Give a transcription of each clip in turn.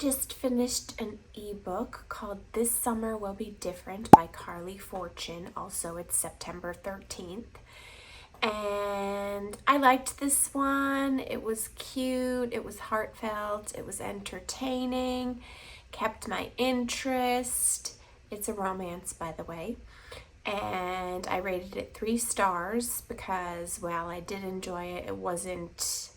Just finished an ebook called This Summer Will Be Different by Carly Fortune. Also, it's September 13th. And I liked this one. It was cute, it was heartfelt, it was entertaining, kept my interest. It's a romance, by the way. And I rated it 3 stars because, while I did enjoy it, it wasn't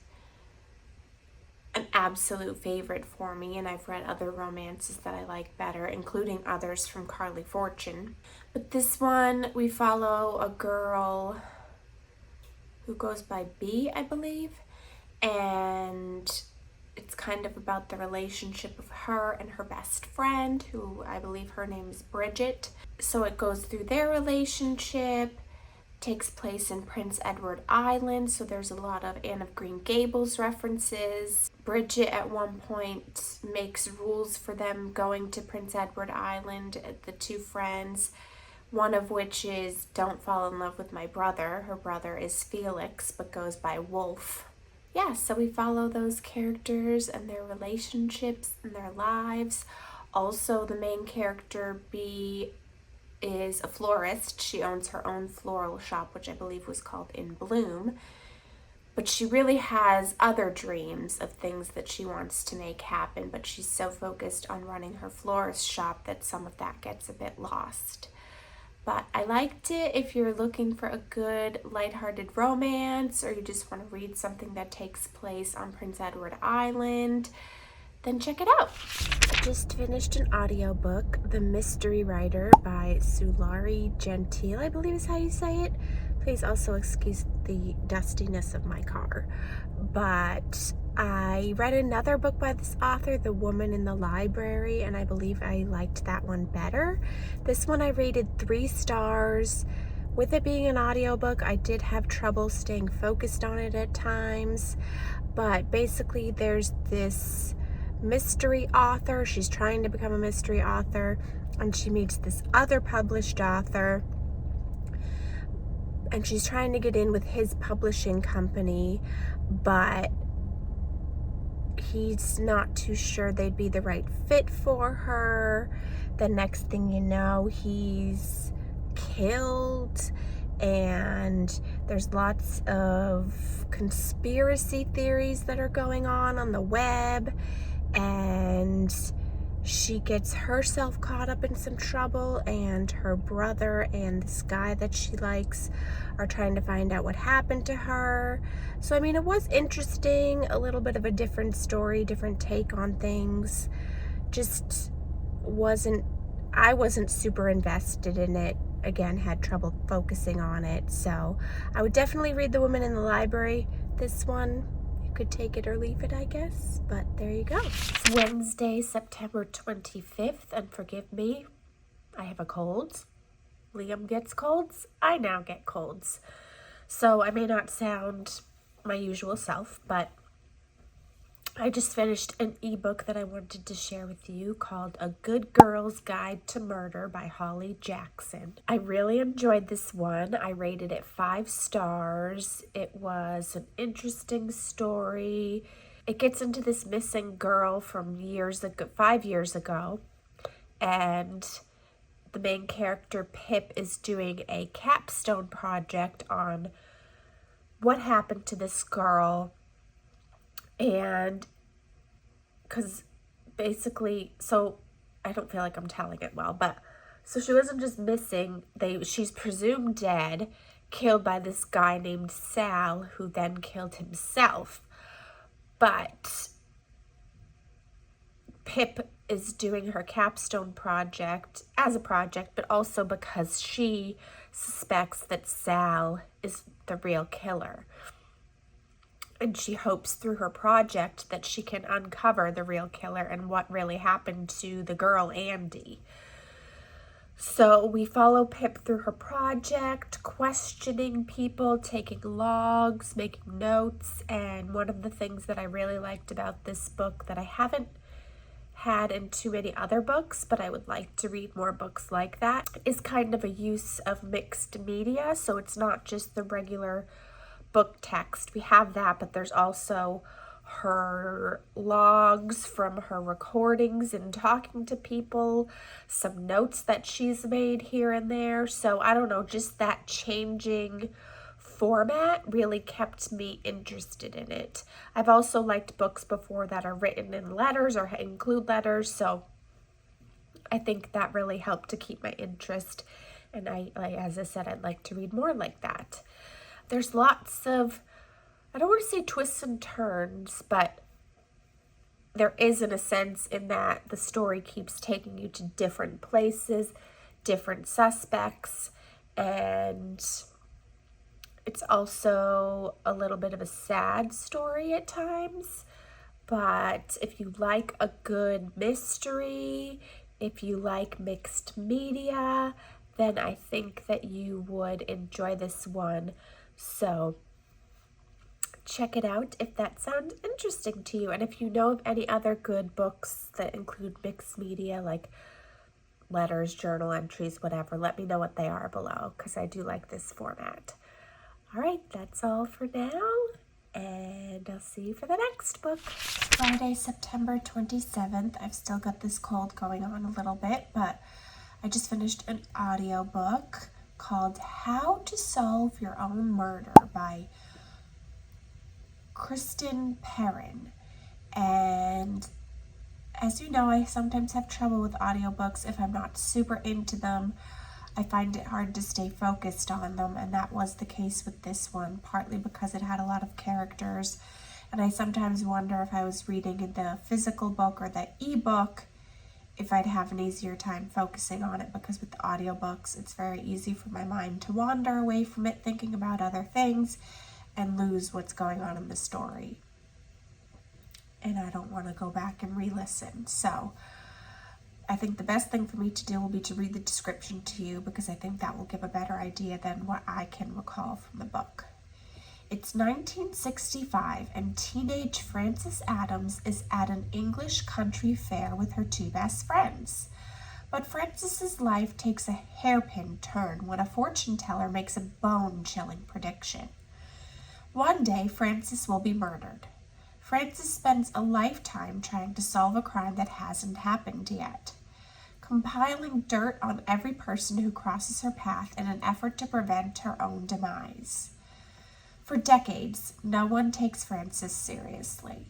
an absolute favorite for me, and I've read other romances that I like better, including others from Carly Fortune. But this one, we follow a girl who goes by B, I believe, and it's kind of about the relationship of her and her best friend, who I believe her name is Bridget. So it goes through their relationship, takes place in Prince Edward Island, so there's a lot of Anne of Green Gables references. Bridget at one point makes rules for them going to Prince Edward Island, the 2 friends, one of which is don't fall in love with my brother. Her brother is Felix, but goes by Wolf. Yeah, so we follow those characters and their relationships and their lives. Also, the main character, B, is a florist. She owns her own floral shop, which I believe was called In Bloom. But she really has other dreams of things that she wants to make happen, but she's so focused on running her florist shop that some of that gets a bit lost. But I liked it. If you're looking for a good lighthearted romance, or you just want to read something that takes place on Prince Edward Island, then check it out. I just finished an audiobook, The Mystery Writer by Sulari Gentile, I believe is how you say it. Please also excuse the dustiness of my car. But I read another book by this author, The Woman in the Library, and I believe I liked that one better. This one I rated 3 stars. With it being an audiobook, I did have trouble staying focused on it at times. But basically, there's this mystery author. She's trying to become a mystery author, and she meets this other published author, and she's trying to get in with his publishing company, but he's not too sure they'd be the right fit for her. The next thing you know, he's killed, and there's lots of conspiracy theories that are going on the web, and she gets herself caught up in some trouble, and her brother and this guy that she likes are trying to find out what happened to her. So I mean, it was interesting, a little bit of a different story, different take on things. I wasn't super invested in it. Again, had trouble focusing on it. So I would definitely read The Woman in the Library. This one, could take it or leave it, I guess, but there you go. It's Wednesday, September 25th, and forgive me, I have a cold. Liam gets colds, I now get colds. So I may not sound my usual self, but I just finished an ebook that I wanted to share with you called A Good Girl's Guide to Murder by Holly Jackson. I really enjoyed this one. I rated it 5 stars. It was an interesting story. It gets into this missing girl from 5 years ago, and the main character, Pip, is doing a capstone project on what happened to this girl. And because basically, so I don't feel like I'm telling it well, but so she wasn't just missing, she's presumed dead, killed by this guy named Sal, who then killed himself. But Pip is doing her capstone project as a project, but also because she suspects that Sal is the real killer. And she hopes through her project that she can uncover the real killer and what really happened to the girl, Andy. So we follow Pip through her project, questioning people, taking logs, making notes. And one of the things that I really liked about this book that I haven't had in too many other books, but I would like to read more books like that, is kind of a use of mixed media. So it's not just the regular book text. We have that, but there's also her logs from her recordings and talking to people, some notes that she's made here and there. So I don't know, just that changing format really kept me interested in it. I've also liked books before that are written in letters or include letters, so I think that really helped to keep my interest. And as I said, I'd like to read more like that. There's lots of, I don't want to say twists and turns, but there is in a sense in that the story keeps taking you to different places, different suspects, and it's also a little bit of a sad story at times. But if you like a good mystery, if you like mixed media, then I think that you would enjoy this one. So check it out if that sounds interesting to you. And if you know of any other good books that include mixed media, like letters, journal entries, whatever, let me know what they are below, because I do like this format. All right, that's all for now, and I'll see you for the next book. Friday, September 27th. I've still got this cold going on a little bit, but I just finished an audiobook called How to Solve Your Own Murder by Kristen Perrin. And as you know, I sometimes have trouble with audiobooks if I'm not super into them. I find it hard to stay focused on them, and that was the case with this one, partly because it had a lot of characters, and I sometimes wonder if I was reading in the physical book or the ebook, if I'd have an easier time focusing on it, because with the audiobooks, it's very easy for my mind to wander away from it, thinking about other things, and lose what's going on in the story. And I don't want to go back and re-listen, so I think the best thing for me to do will be to read the description to you, because I think that will give a better idea than what I can recall from the book. It's 1965, and teenage Frances Adams is at an English country fair with her two best friends. But Frances's life takes a hairpin turn when a fortune teller makes a bone-chilling prediction. One day, Frances will be murdered. Frances spends a lifetime trying to solve a crime that hasn't happened yet, compiling dirt on every person who crosses her path in an effort to prevent her own demise. For decades, no one takes Frances seriously,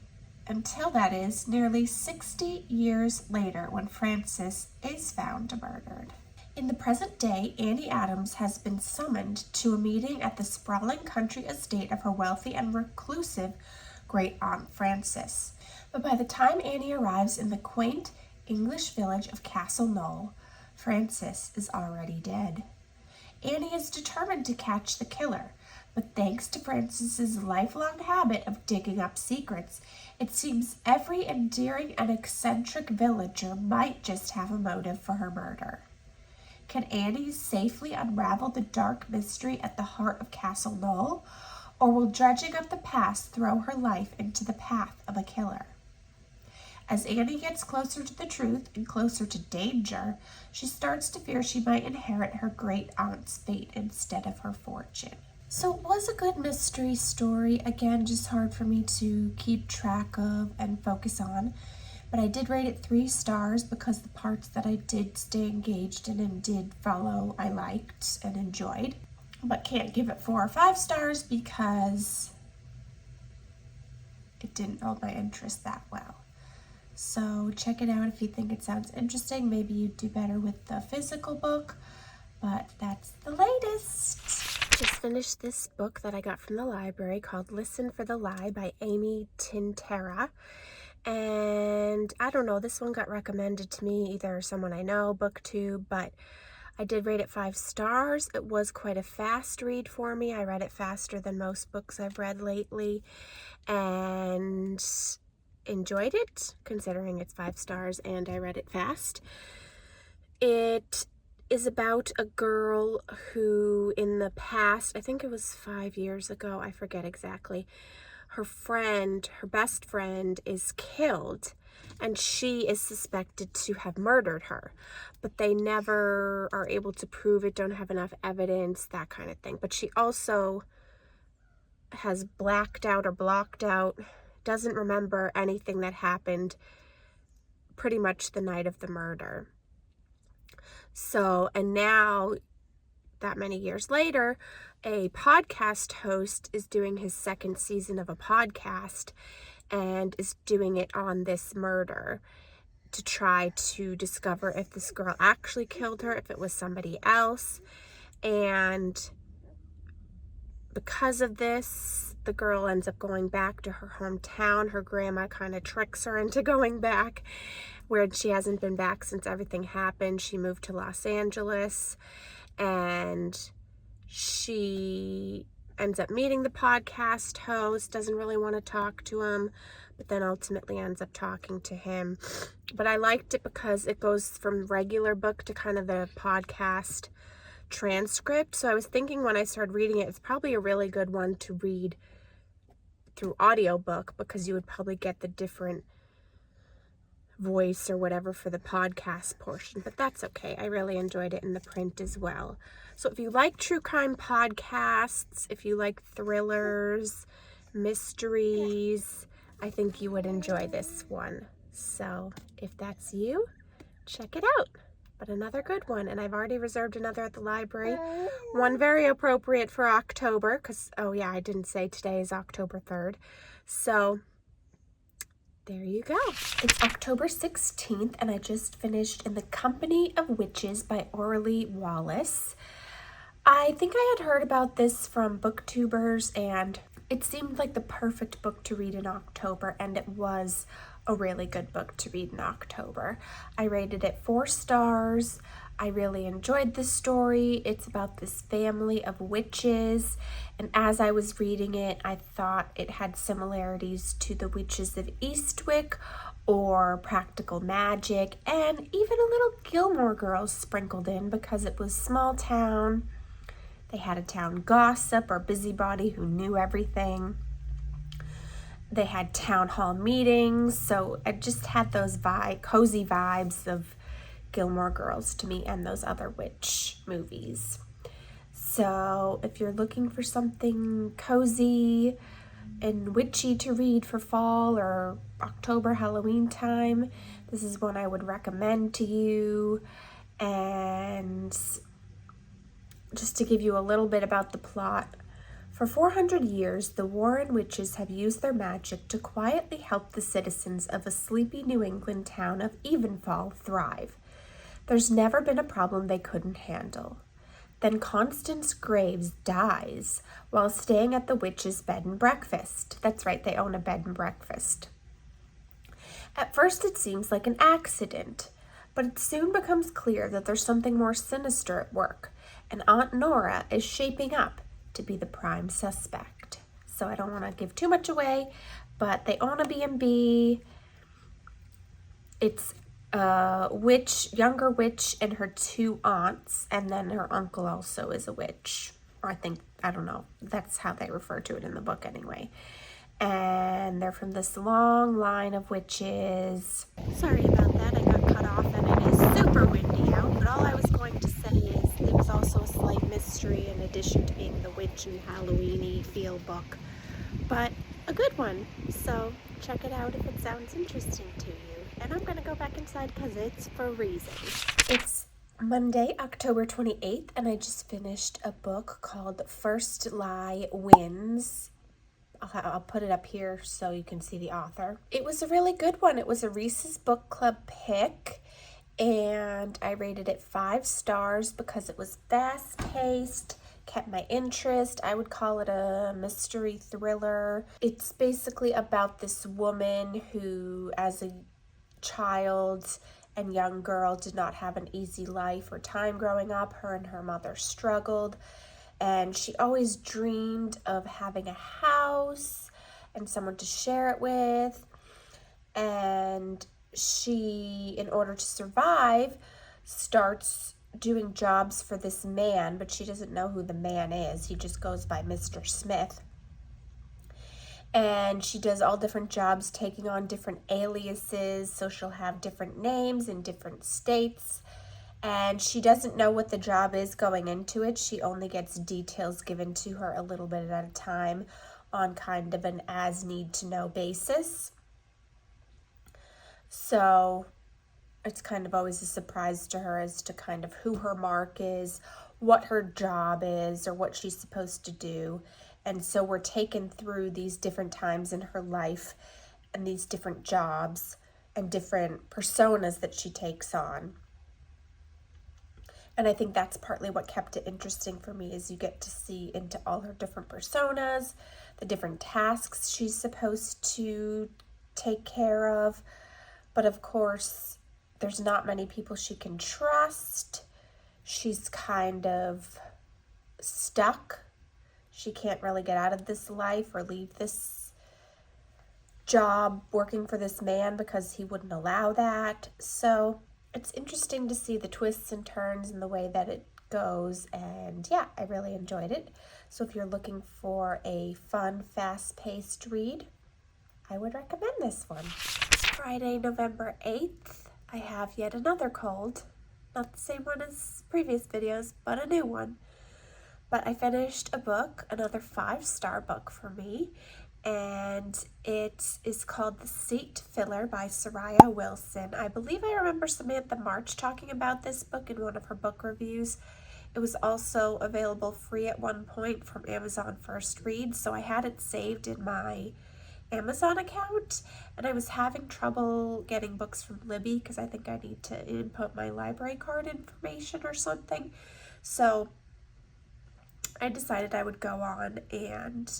until that is nearly 60 years later when Frances is found murdered. In the present day, Annie Adams has been summoned to a meeting at the sprawling country estate of her wealthy and reclusive great-aunt Frances. But by the time Annie arrives in the quaint English village of Castle Knoll, Frances is already dead. Annie is determined to catch the killer, but thanks to Frances's lifelong habit of digging up secrets, it seems every endearing and eccentric villager might just have a motive for her murder. Can Annie safely unravel the dark mystery at the heart of Castle Knoll, or will dredging up the past throw her life into the path of a killer? As Annie gets closer to the truth and closer to danger, she starts to fear she might inherit her great-aunt's fate instead of her fortune. So it was a good mystery story. Again, just hard for me to keep track of and focus on. But I did rate it 3 stars because the parts that I did stay engaged in and did follow, I liked and enjoyed. But can't give it 4 or 5 stars because it didn't hold my interest that well. So check it out if you think it sounds interesting. Maybe you'd do better with the physical book, but that's the latest. Just finished this book that I got from the library called Listen for the Lie by Amy Tintera. And I don't know, this one got recommended to me, either someone I know, Booktube, but I did rate it 5 stars. It was quite a fast read for me. I read it faster than most books I've read lately and enjoyed it, considering it's 5 stars and I read it fast. It is about a girl who in the past, I think it was 5 years ago, I forget exactly, her best friend is killed and she is suspected to have murdered her, but they never are able to prove it, don't have enough evidence, that kind of thing. But she also has blacked out or blocked out doesn't remember anything that happened pretty much the night of the murder. So, and now, that many years later, a podcast host is doing his second season of a podcast and is doing it on this murder to try to discover if this girl actually killed her, if it was somebody else. And because of this, the girl ends up going back to her hometown. Her grandma kind of tricks her into going back, where she hasn't been back since everything happened. She moved to Los Angeles, and she ends up meeting the podcast host, doesn't really want to talk to him, but then ultimately ends up talking to him. But I liked it because it goes from regular book to kind of the podcast transcript. So I was thinking when I started reading it, it's probably a really good one to read through audiobook, because you would probably get the different voice or whatever for the podcast portion, but that's okay. I really enjoyed it in the print as well. So if you like true crime podcasts, if you like thrillers, mysteries, I think you would enjoy this one. So if that's you, check it out. But another good one, and I've already reserved another at the library. One very appropriate for October, because, oh yeah, I didn't say today is October 3rd. So there you go. It's October 16th, and I just finished In the Company of Witches by Orly Wallace. I think I had heard about this from booktubers, and it seemed like the perfect book to read in October, and it was a really good book to read in October. I rated it 4 stars. I really enjoyed the story. It's about this family of witches, and as I was reading it, I thought it had similarities to the Witches of Eastwick or Practical Magic, and even a little Gilmore Girls sprinkled in, because it was small town. They had a town gossip or busybody who knew everything. They had town hall meetings, so it just had those cozy vibes of Gilmore Girls to me and those other witch movies. So if you're looking for something cozy and witchy to read for fall or October, Halloween time, this is one I would recommend to you. And just to give you a little bit about the plot, for 400 years, the Warren witches have used their magic to quietly help the citizens of a sleepy New England town of Evenfall thrive. There's never been a problem they couldn't handle. Then Constance Graves dies while staying at the witch's bed and breakfast. That's right, they own a bed and breakfast. At first it seems like an accident, but it soon becomes clear that there's something more sinister at work, and Aunt Nora is shaping up to be the prime suspect. So I don't want to give too much away, but they own a B&B. It's a younger witch and her 2 aunts, and then her uncle also is a witch. Or I don't know, that's how they refer to it in the book anyway. And they're from this long line of witches. Sorry about that, I got cut off, and it is super windy out, but all I was going to say is there was also a slight mystery in addition to being the witchy Halloween-y feel book, but a good one. So check it out if it sounds interesting to you. And I'm going to go back inside because it's for reasons. It's Monday, October 28th, and I just finished a book called First Lie Wins. I'll put it up here so you can see the author. It was a really good one. It was a Reese's Book Club pick, and I rated it 5 stars because it was fast-paced, kept my interest. I would call it a mystery thriller. It's basically about this woman who, as a child and young girl, did not have an easy life or time growing up. Her and her mother struggled, and she always dreamed of having a house and someone to share it with. And she, in order to survive, starts doing jobs for this man, but she doesn't know who the man is. He just goes by Mr. Smith. And she does all different jobs, taking on different aliases, so she'll have different names in different states. And she doesn't know what the job is going into it. She only gets details given to her a little bit at a time on kind of an as need to know basis. So it's kind of always a surprise to her as to kind of who her mark is, what her job is, or what she's supposed to do. And so we're taken through these different times in her life and these different jobs and different personas that she takes on. And I think that's partly what kept it interesting for me, is you get to see into all her different personas, the different tasks she's supposed to take care of. But of course, there's not many people she can trust. She's kind of stuck. She can't really get out of this life or leave this job working for this man because he wouldn't allow that. So it's interesting to see the twists and turns and the way that it goes. And yeah, I really enjoyed it. So if you're looking for a fun, fast-paced read, I would recommend this one. Friday, November 8th, I have yet another cold. Not the same one as previous videos, but a new one. But I finished a book, another 5-star book for me, and it is called The Seat Filler by Soraya Wilson. I believe I remember Samantha March talking about this book in one of her book reviews. It was also available free at one point from Amazon First Read, so I had it saved in my Amazon account, and I was having trouble getting books from Libby because I think I need to input my library card information or something. So I decided I would go on and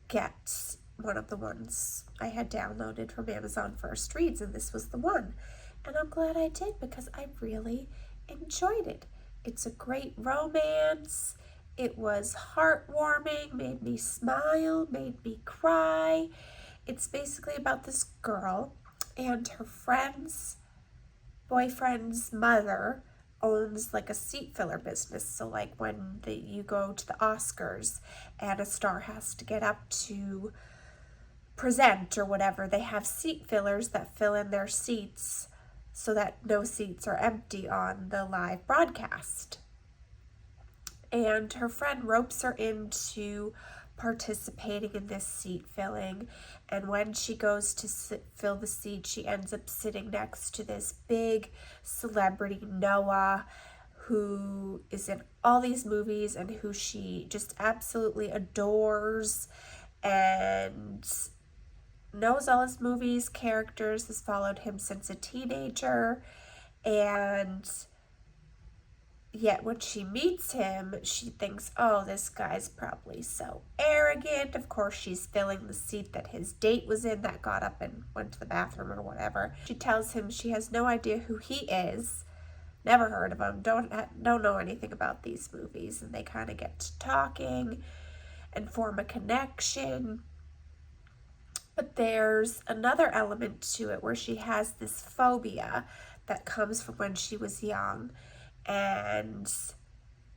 get one of the ones I had downloaded from Amazon First Reads, and this was the one. And I'm glad I did because I really enjoyed it. It's a great romance. It was heartwarming, made me smile, made me cry. It's basically about this girl and her friend's boyfriend's mother owns like a seat filler business. So like when you go to the Oscars and a star has to get up to present or whatever, they have seat fillers that fill in their seats so that no seats are empty on the live broadcast. And her friend ropes her into participating in this seat filling, and when she goes to fill the seat, she ends up sitting next to this big celebrity, Noah, who is in all these movies and who she just absolutely adores and knows all his movies, characters, has followed him since a teenager. And yet when she meets him, she thinks, oh, this guy's probably so arrogant. Of course, she's filling the seat that his date was in that got up and went to the bathroom or whatever. She tells him she has no idea who he is, never heard of him, don't know anything about these movies. And they kind of get to talking and form a connection. But there's another element to it where she has this phobia that comes from when she was young. And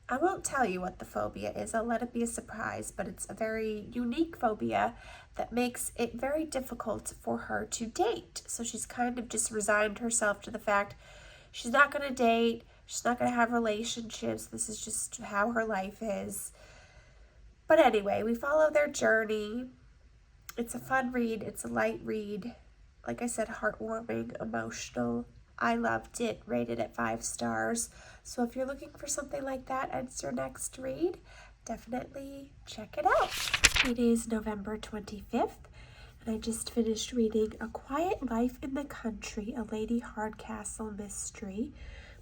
I won't tell you what the phobia is. I'll let it be a surprise, but it's a very unique phobia that makes it very difficult for her to date. So she's kind of just resigned herself to the fact she's not going to date, she's not going to have relationships. This is just how her life is. But anyway, we follow their journey. It's a fun read. It's a light read. Like I said, heartwarming, emotional. I loved it, rated at 5 stars. So if you're looking for something like that as your next read, definitely check it out. It is November 25th, and I just finished reading A Quiet Life in the Country, a Lady Hardcastle mystery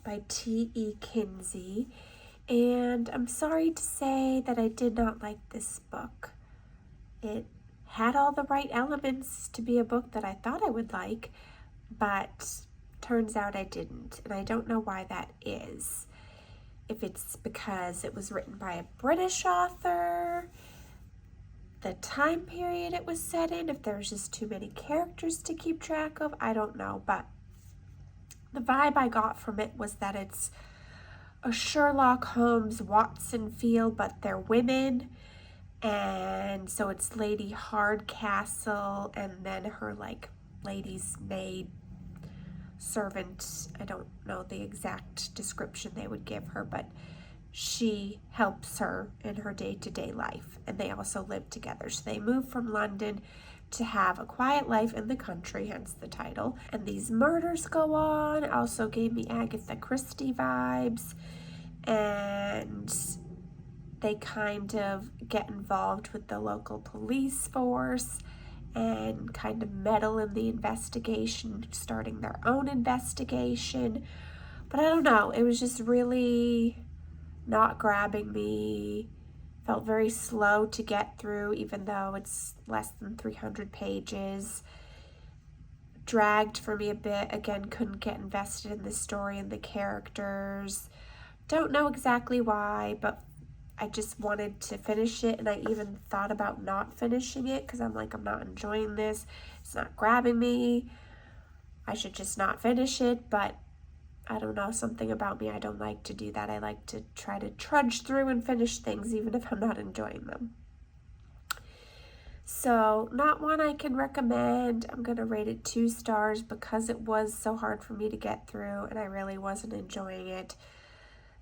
by T.E. Kinsey. And I'm sorry to say that I did not like this book. It had all the right elements to be a book that I thought I would like, but turns out I didn't, and I don't know why that is. If it's because it was written by a British author, the time period it was set in, if there's just too many characters to keep track of, I don't know. But the vibe I got from it was that it's a Sherlock Holmes Watson feel, but they're women. And so it's Lady Hardcastle and then her like lady's maid servant. I don't know the exact description they would give her, but she helps her in her day-to-day life, and they also live together. So they move from London to have a quiet life in the country, hence the title. And these murders go on. Also gave me Agatha Christie vibes. And they kind of get involved with the local police force and kind of meddle in the investigation, starting their own investigation. But I don't know, it was just really not grabbing me. Felt very slow to get through, even though it's less than 300 pages. Dragged for me a bit. Again, couldn't get invested in the story and the characters. Don't know exactly why, but I just wanted to finish it, and I even thought about not finishing it because I'm like, I'm not enjoying this. It's not grabbing me. I should just not finish it, but I don't know, something about me, I don't like to do that. I like to try to trudge through and finish things even if I'm not enjoying them. So, not one I can recommend. I'm going to rate it 2 stars because it was so hard for me to get through and I really wasn't enjoying it.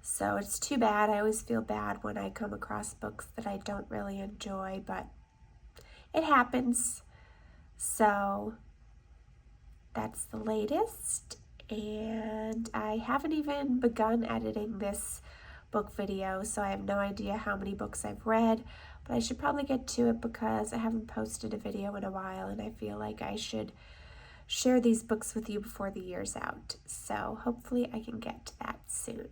So it's too bad. I always feel bad when I come across books that I don't really enjoy, but it happens. So that's the latest. And I haven't even begun editing this book video, so I have no idea how many books I've read, but I should probably get to it because I haven't posted a video in a while and I feel like I should share these books with you before the year's out. So hopefully I can get to that soon.